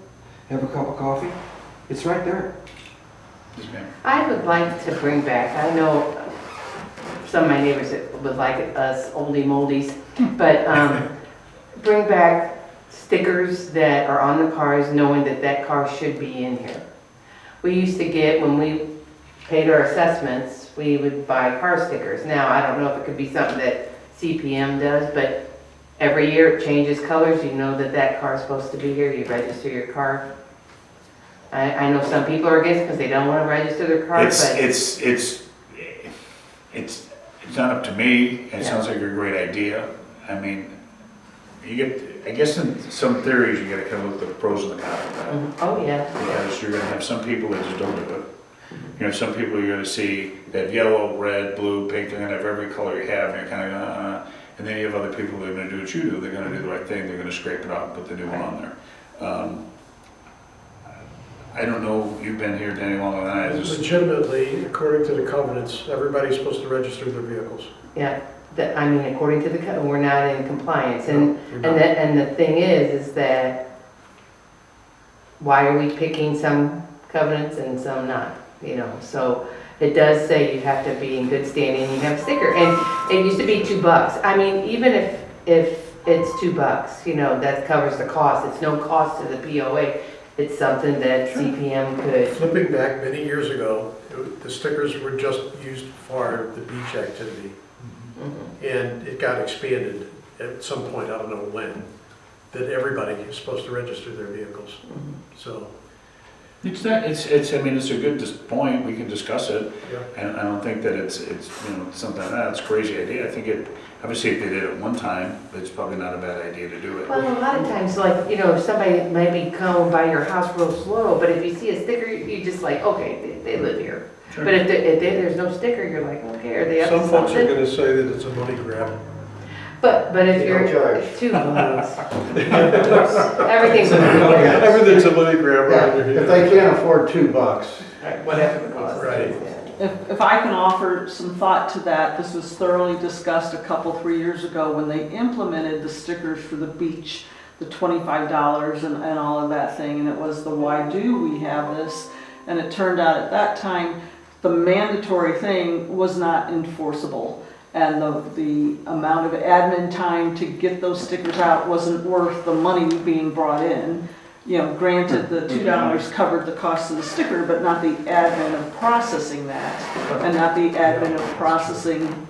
Speaker 7: have a cup of coffee, it's right there.
Speaker 2: Yes, ma'am.
Speaker 4: I would like to bring back, I know some of my neighbors that would like us oldie moldies, but bring back stickers that are on the cars knowing that that car should be in here. We used to get, when we paid our assessments, we would buy car stickers. Now, I don't know if it could be something that CPM does, but every year it changes colors. You know that that car is supposed to be here, you register your car. I know some people are against it because they don't want to register their car, but.
Speaker 2: It's not up to me. It
Speaker 4: Yeah.
Speaker 2: sounds like a great idea. I mean, I guess in some theories, you gotta kind of look at the pros and the cons of that.
Speaker 4: Oh, yeah.
Speaker 2: Because you're gonna have some people that just don't do it. You know, some people you're gonna see that yellow, red, blue, pink, they're gonna have every color you have, and you're kind of, and then you have other people that are gonna do what you do. They're gonna do the right thing. They're gonna scrape it off and put the new one on there. I don't know, you've been here any longer than I. I just-
Speaker 6: Legitimately, according to the covenants, everybody's supposed to register their vehicles.
Speaker 4: Yeah, I mean, according to the, we're not in compliance, and,
Speaker 6: You're not.
Speaker 4: and the thing is that why are we picking some covenants and some not, you know? So it does say you have to be in good standing, and you have a sticker, and it used to be $2. I mean, even if it's $2, you know, that covers the cost, it's no cost to the POA. It's something that CPM could,
Speaker 6: Flipping back many years ago, the stickers were just used for the beach activity. And it got expanded at some point, I don't know when, that everybody is supposed to register their vehicles. So,
Speaker 2: It's not, I mean, it's a good point. We can discuss it.
Speaker 6: yeah.
Speaker 2: And I don't think that it's, you know, something like that, it's a crazy idea. I think obviously if they did it one time, it's probably not a bad idea to do it.
Speaker 4: well, a lot of times, like, you know, somebody maybe come by your house real slow, but if you see a sticker, you just like, okay, they live here.
Speaker 2: Sure.
Speaker 4: But if there's no sticker, you're like, okay, are they up to
Speaker 6: Some folks are
Speaker 4: something?
Speaker 6: gonna say that it's a money grab.
Speaker 4: But if
Speaker 3: They
Speaker 4: you're,
Speaker 3: don't charge.
Speaker 4: it's two loans. Everything's a
Speaker 6: Everything's a money grab
Speaker 1: Yeah,
Speaker 6: around here.
Speaker 1: if they can't afford $2,
Speaker 4: whatever the cost
Speaker 6: Right.
Speaker 4: is. yeah.
Speaker 8: If I can offer some thought to that, this was thoroughly discussed 3 years ago when they implemented the stickers for the beach, the $25 and all of that thing, and it was the why do we have this? And it turned out at that time, the mandatory thing was not enforceable. And the amount of admin time to get those stickers out wasn't worth the money being brought in. You know, granted, the $2 covered the cost of the sticker, but not the admin of processing that, and not the admin of processing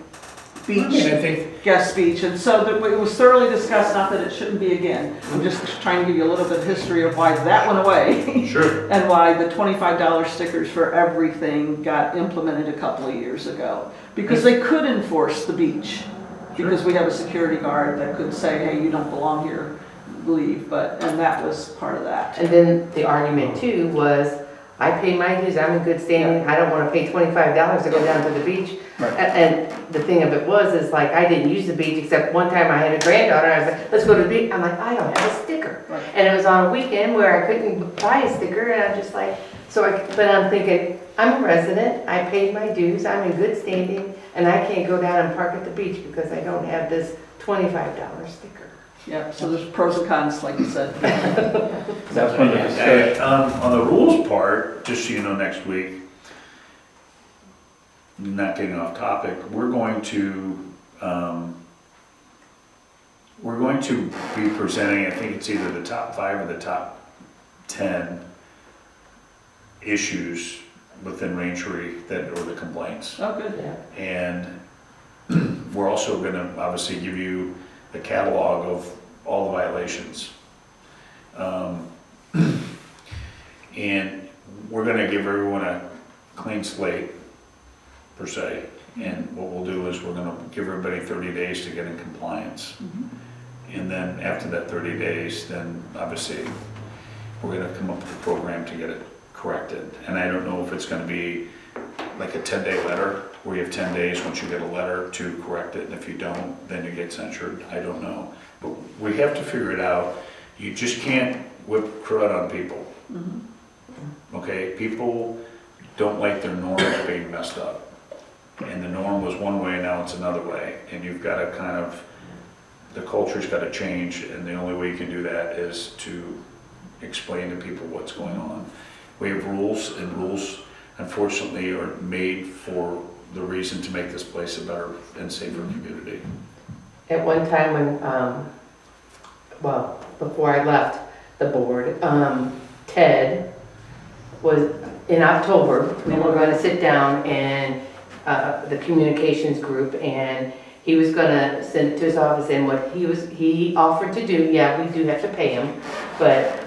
Speaker 2: I mean,
Speaker 8: beach,
Speaker 2: I think,
Speaker 8: guest speech. And so it was thoroughly discussed, not that it shouldn't be again. I'm just trying to give you a little bit of history of why that went away.
Speaker 2: sure.
Speaker 8: And why the $25 stickers for everything got implemented a couple of years ago. Because they could enforce the beach. Because we have a security guard that could say, hey, you don't belong here, leave. And that was part of that.
Speaker 4: And then the argument too was, I pay my dues, I'm in good standing, I don't wanna pay $25 to go down to the beach.
Speaker 9: Right.
Speaker 4: And the thing of it is like, I didn't use the beach, except one time I had a granddaughter, I was like, let's go to the beach, I'm like, I don't have a sticker.
Speaker 8: Right.
Speaker 4: And it was on a weekend where I couldn't buy a sticker, and I'm just like, but I'm thinking, I'm a resident, I paid my dues, I'm in good standing, and I can't go down and park at the beach because I don't have this $25 sticker.
Speaker 8: Yeah, so there's pros and cons, like you said.
Speaker 9: That's when the discussion.
Speaker 2: On the rules part, just so you know, next week, not getting off topic, we're going to be presenting, I think it's either the top 5 or the top 10 issues within Rangery or the complaints.
Speaker 8: Oh, good.
Speaker 4: Yeah.
Speaker 2: And we're also gonna obviously give you the catalog of all the violations. And we're gonna give everyone a clean slate per se. And what we'll do is we're gonna give everybody 30 days to get in compliance. And then after that 30 days, then obviously, we're gonna come up with a program to get it corrected. And I don't know if it's gonna be like a 10-day letter, where you have 10 days once you get a letter to correct it, and if you don't, then you get censured. I don't know. But we have to figure it out. You just can't whip crud on people. Okay, people don't like their norms being messed up. And the norm was one way, now it's another way. And you've got to kind of, the culture's got to change, and the only way you can do that is to explain to people what's going on. We have rules, and rules unfortunately are made for the reason to make this place a better and safer community.
Speaker 4: At one time when, well, before I left the board, Ted was, in October, we were gonna sit down and, the communications group, and he was gonna send it to his office, and what he offered to do, yeah, we do have to pay him, but,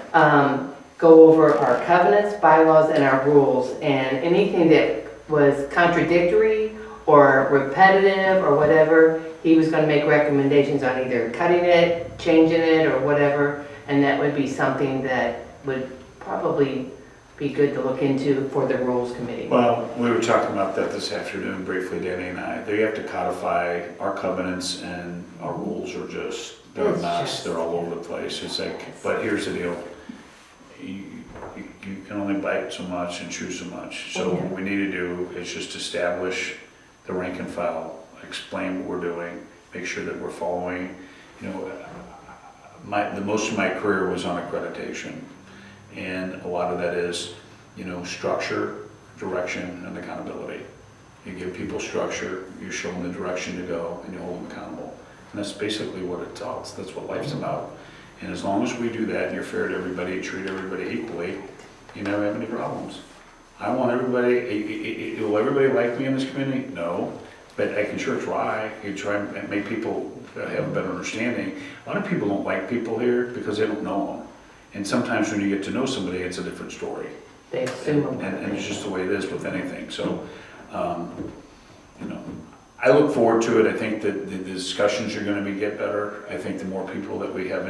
Speaker 4: go over our covenants, bylaws, and our rules, and anything that was contradictory or repetitive or whatever, he was gonna make recommendations on either cutting it, changing it, or whatever, and that would be something that would probably be good to look into for the rules committee.
Speaker 2: Well, we were talking about that this afternoon briefly, Danny and I. They have to codify our covenants, and our rules are just, they're a
Speaker 4: It's
Speaker 2: mess,
Speaker 4: just-
Speaker 2: they're all over the place. It's like, but here's the deal. You can only bite so much and chew so much. So what we need to do is just establish the rank and file, explain what we're doing, make sure that we're following. You know, the most of my career was on accreditation. And a lot of that is, you know, structure, direction, and accountability. You give people structure, you show them the direction to go, and you hold them accountable. And that's basically what it's all, that's what life's about. And as long as we do that, and you're fair to everybody, treat everybody equally, you never have any problems. I want everybody, will everybody like me in this community? No, but I can sure try. You try and make people have a better understanding. A lot of people don't like people here because they don't know them. And sometimes when you get to know somebody, it's a different story.
Speaker 4: They assume.
Speaker 2: And it's just the way it is with anything. So, you know, I look forward to it. I think that the discussions are going to get better. I think the more people that we have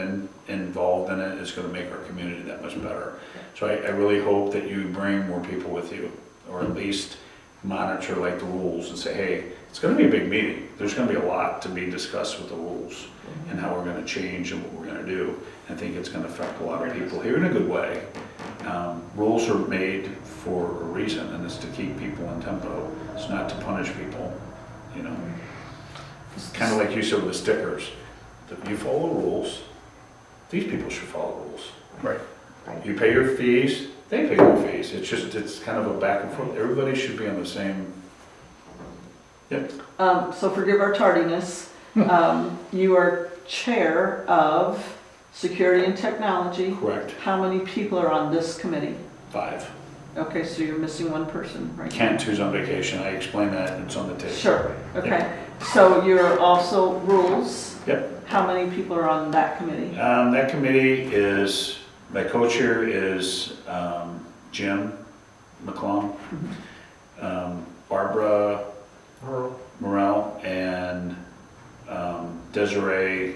Speaker 2: involved in it is going to make our community that much better. So I really hope that you bring more people with you, or at least monitor like the rules and say, hey, it's going to be a big meeting. There's going to be a lot to be discussed with the rules and how we're going to change and what we're going to do. I think it's going to affect a lot of people here in a good way. Rules are made for a reason, and it's to keep people in tempo. It's not to punish people, you know. It's kind of like you said with the stickers. If you follow the rules, these people should follow the rules.
Speaker 1: Right.
Speaker 2: You pay your fees, they pay their fees. It's just, it's kind of a back and forth. Everybody should be on the same. Yep.
Speaker 8: So forgive our tardiness. You are chair of Security and Technology.
Speaker 2: Correct.
Speaker 8: How many people are on this committee?
Speaker 2: 5.
Speaker 8: Okay, so you're missing one person, right?
Speaker 2: Kent, who's on vacation, I explained that, it's on the tape.
Speaker 8: Sure, okay. So you're also rules.
Speaker 2: Yep.
Speaker 8: How many people are on that committee?
Speaker 2: That committee is, my co-chair is Jim McClung, Barbara Morel, and Desiree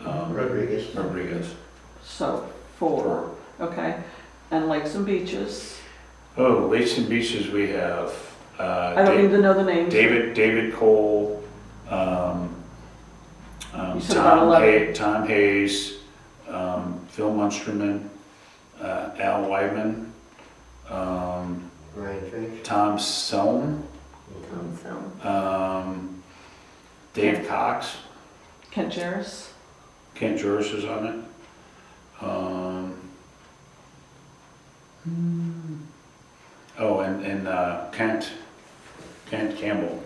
Speaker 2: Rodriguez.
Speaker 8: So 4, okay. And Lakes and Beaches.
Speaker 2: Oh, Lakes and Beaches, we have
Speaker 8: I don't need to know the names.
Speaker 2: David Cole,
Speaker 8: You said about 11.
Speaker 2: Tom Hayes, Phil Munsterman, Al Wyman,
Speaker 3: Ryan Finch.
Speaker 2: Tom Selm, Dave Cox,
Speaker 8: Kent Jarris.
Speaker 2: Kent Juris is on it. Oh, and Kent Campbell.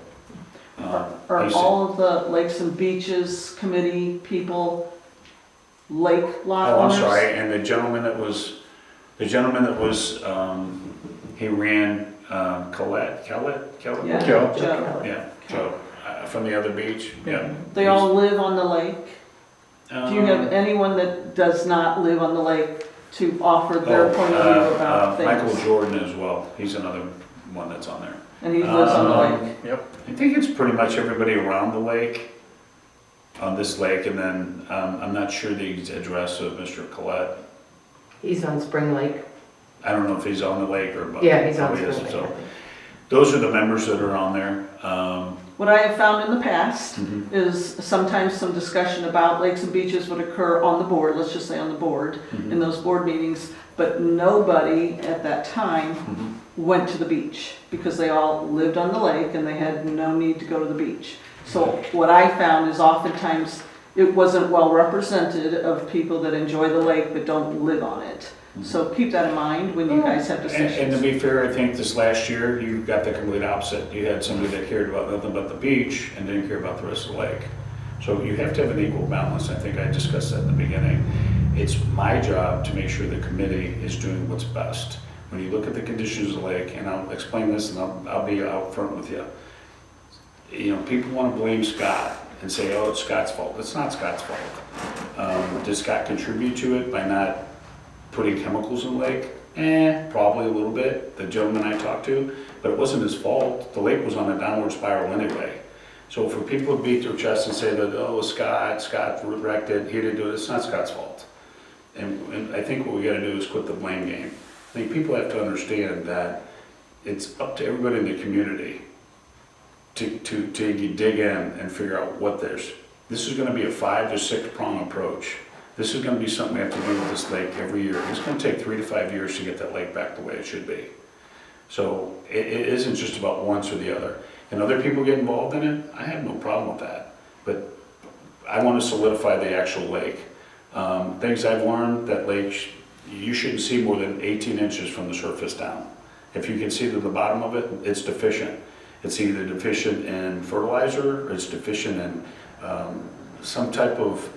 Speaker 8: Are
Speaker 2: he's-
Speaker 8: all of the Lakes and Beaches committee people lake lot
Speaker 2: Oh, I'm
Speaker 8: owners?
Speaker 2: sorry, and the gentleman that was, he ran Kellett?
Speaker 8: Yeah,
Speaker 9: Joe.
Speaker 8: Joe.
Speaker 2: Yeah, Joe, from the other beach, yeah.
Speaker 8: They all live on the lake? Do you have
Speaker 2: Um,
Speaker 8: anyone that does not live on the lake to offer their point of view about things?
Speaker 2: Michael Jordan as well, he's another one that's on there.
Speaker 8: And he lives on the lake.
Speaker 9: Yep.
Speaker 2: I think it's pretty much everybody around the lake, on this lake, and then, I'm not sure the address of Mr. Collette.
Speaker 4: He's on Spring Lake.
Speaker 2: I don't know if he's on the lake or.
Speaker 4: Yeah, he's on
Speaker 2: probably is,
Speaker 4: Spring Lake.
Speaker 2: so
Speaker 4: I think.
Speaker 2: those are the members that are on there.
Speaker 8: What I have found in the past
Speaker 2: Mhm.
Speaker 8: is sometimes some discussion about lakes and beaches would occur on the board, let's just say on the board, in those board meetings, but nobody at that time
Speaker 2: Mhm.
Speaker 8: went to the beach because they all lived on the lake and they had no need to go to the beach. So what I found is oftentimes it wasn't well represented of people that enjoy the lake but don't live on it. So keep that in mind when you guys have
Speaker 2: And to
Speaker 8: decisions.
Speaker 2: be fair, I think this last year, you got the complete opposite. You had somebody that cared about nothing but the beach and didn't care about the rest of the lake. So you have to have an equal balance. I think I discussed that in the beginning. It's my job to make sure the committee is doing what's best. When you look at the conditions of the lake, and I'll explain this and I'll be out front with you. You know, people want to blame Scott and say, oh, it's Scott's fault. It's not Scott's fault. Did Scott contribute to it by not putting chemicals in the lake? Probably a little bit, the gentleman I talked to, but it wasn't his fault. The lake was on a downward spiral anyway. So for people to beat their chest and say that, oh, Scott wrecked it, he didn't do it, it's not Scott's fault. And I think what we gotta do is quit the blame game. I think people have to understand that it's up to everybody in the community to dig in and figure out what this is gonna be a 5 to 6 prong approach. This is gonna be something we have to do with this lake every year. It's gonna take 3 to 5 years to get that lake back the way it should be. So it isn't just about once or the other. And other people get involved in it, I have no problem with that. But I wanna solidify the actual lake. Things I've learned, that lake, you shouldn't see more than 18 inches from the surface down. If you can see to the bottom of it, it's deficient. It's either deficient in fertilizer, or it's deficient in some type of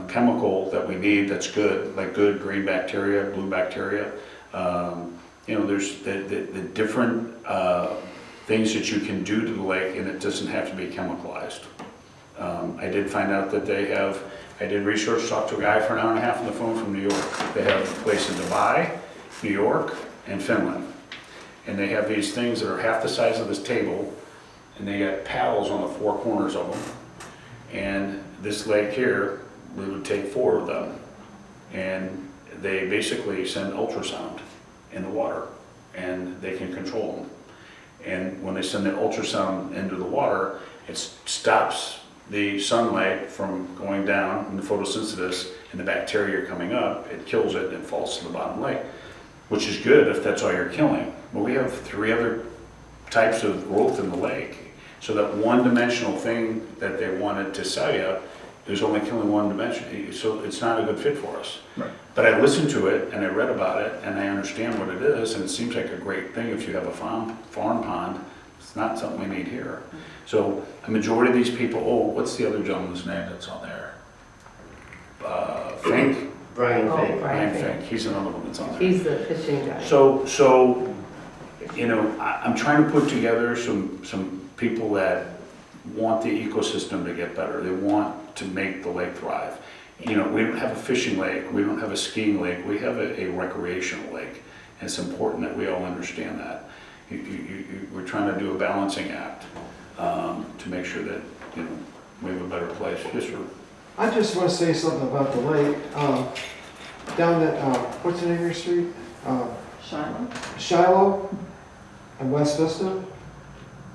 Speaker 2: chemical that we need that's good, like good green bacteria, blue bacteria. You know, there's the different things that you can do to the lake, and it doesn't have to be chemicalized. I did find out that I did research, talked to a guy for an hour and a half on the phone from New York. They have a place in Dubai, New York, and Finland. And they have these things that are half the size of this table, and they got paddles on the 4 corners of them. And this lake here, we would take 4 of them, and they basically send ultrasound in the water, and they can control them. And when they send the ultrasound into the water, it stops the sunlight from going down and the photosynthesis and the bacteria coming up. It kills it and falls to the bottom lake, which is good if that's all you're killing. But we have 3 other types of growth in the lake. So that one-dimensional thing that they wanted to sell you is only killing one dimension. So it's not a good fit for us.
Speaker 9: Right.
Speaker 2: But I listened to it and I read about it and I understand what it is, and it seems like a great thing if you have a farm pond. It's not something we need here. So a majority of these people, oh, what's the other gentleman's name that's on there? Fink?
Speaker 3: Brian
Speaker 4: Oh,
Speaker 3: Fink.
Speaker 4: Brian
Speaker 2: Brian
Speaker 4: Fink.
Speaker 2: Fink, he's another one that's on there.
Speaker 4: He's the fishing guy.
Speaker 2: So, you know, I'm trying to put together some people that want the ecosystem to get better. They want to make the lake thrive. You know, we don't have a fishing lake, we don't have a skiing lake, we have a recreational lake. And it's important that we all understand that. We're trying to do a balancing act to make sure that, you know, we have a better place. Yes, sir.
Speaker 7: I just want to say something about the lake. Down at, what's the name of your street?
Speaker 8: Shiloh?
Speaker 7: Shiloh and West Vista,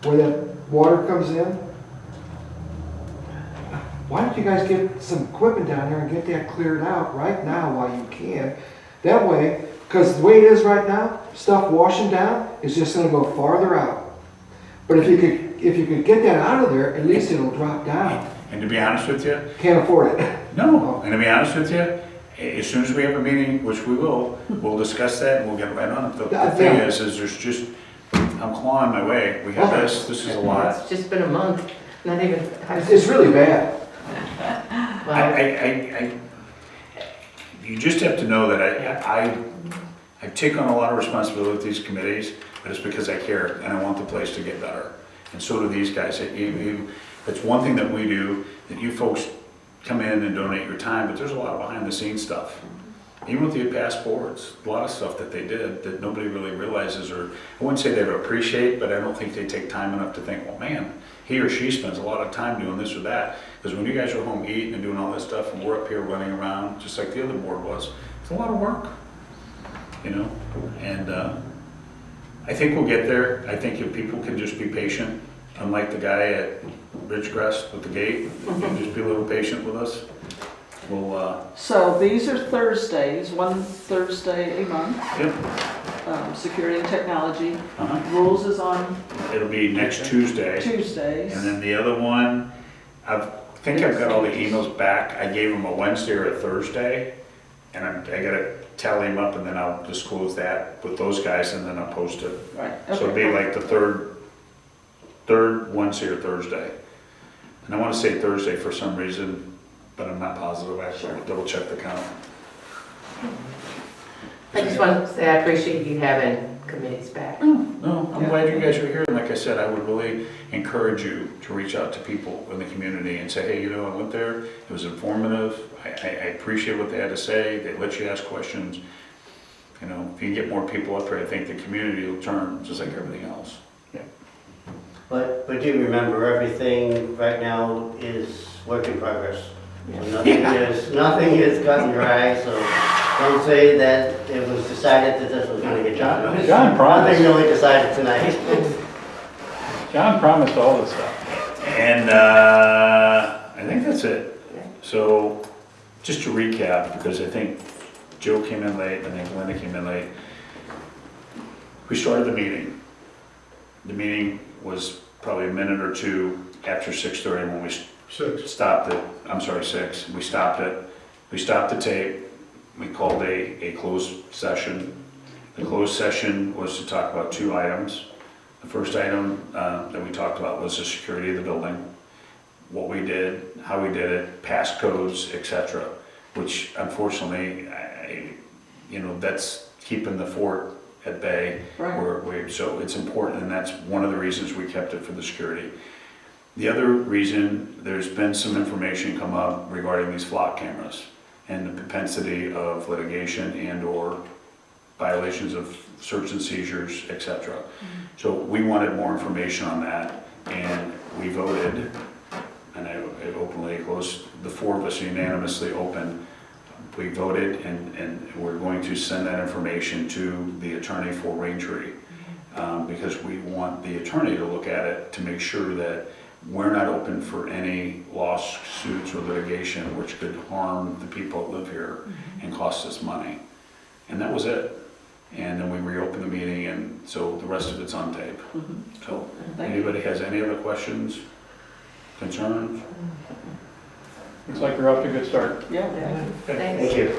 Speaker 7: where that water comes in. Why don't you guys get some equipment down there and get that cleared out right now while you can? That way, because the way it is right now, stuff washing down is just gonna go farther out. But if you could get that out of there, at least it'll drop down.
Speaker 2: And to be honest with you,
Speaker 7: Can't afford it.
Speaker 2: no, and to be honest with you, as soon as we have a meeting, which we will, we'll discuss that and we'll get right on it. The thing is there's just, I'm clawing my way. We have this is a lot.
Speaker 4: It's just been a month, not even.
Speaker 7: It's really bad.
Speaker 2: I you just have to know that I take on a lot of responsibility with these committees, but it's because I care and I want the place to get better. And so do these guys. It's one thing that we do, that you folks come in and donate your time, but there's a lot of behind the scenes stuff. even with the past boards, a lot of stuff that they did that nobody really realizes, or I wouldn't say they would appreciate, but I don't think they take time enough to think, well, man, he or she spends a lot of time doing this or that. Because when you guys are home eating and doing all this stuff, and we're up here running around, just like the other board was, it's a lot of work, you know? And I think we'll get there. I think if people can just be patient, unlike the guy at Ridgecrest with the gate, and just be a little patient with us, we'll,
Speaker 8: So these are Thursdays, one Thursday a month,
Speaker 2: yep,
Speaker 8: security and technology.
Speaker 2: uh-huh.
Speaker 8: Rules is on
Speaker 2: It'll be next Tuesday.
Speaker 8: Tuesdays.
Speaker 2: And then the other one, I think I've got all the emails back. I gave them a Wednesday or a Thursday, and I gotta tally them up, and then I'll disclose that with those guys, and then I'll post it.
Speaker 8: Right,
Speaker 2: So it'll be
Speaker 8: okay.
Speaker 2: like the third Wednesday or Thursday. And I wanna say Thursday for some reason, but I'm not positive, actually, I'll double check the count.
Speaker 4: I just want to say I appreciate you having committees back.
Speaker 2: No, I'm glad you guys are here, and like I said, I would really encourage you to reach out to people in the community and say, hey, you know, I went there, it was informative, I appreciate what they had to say, they let you ask questions. You know, if you can get more people up here, I think the community will turn, just like everything else.
Speaker 3: But do remember, everything right now is work in progress. So nothing is cut and dry, so don't say that it was decided that this was gonna get done.
Speaker 9: John promised.
Speaker 3: Nothing really decided tonight.
Speaker 9: John promised all this stuff.
Speaker 2: And I think that's it. So, just to recap, because I think Joe came in late, I think Linda came in late. We started the meeting. The meeting was probably a minute or two after 6:30 when we
Speaker 1: 6.
Speaker 2: stopped it. I'm sorry, 6. We stopped it. We stopped the tape. We called a closed session. The closed session was to talk about 2 items. The first item that we talked about was the security of the building, what we did, how we did it, passcodes, etc. Which unfortunately, that's keeping the fort at bay.
Speaker 8: Right.
Speaker 2: So it's important, and that's one of the reasons we kept it for the security. The other reason, there's been some information come up regarding these flock cameras and the propensity of litigation and/or violations of search and seizures, etc. So we wanted more information on that, and we voted, and I openly closed, the 4 of us unanimously opened. We voted, and we're going to send that information to the attorney for Raintree, because we want the attorney to look at it to make sure that we're not open for any lawsuits or litigation which could harm the people that live here and cost us money. And that was it. And then we reopened the meeting, and so the rest of it's on tape. So,
Speaker 8: Thank you.
Speaker 2: anybody has any other questions, concerns?
Speaker 9: Looks like you're off to a good start.
Speaker 8: Yeah.
Speaker 4: Thanks.
Speaker 3: Thank you.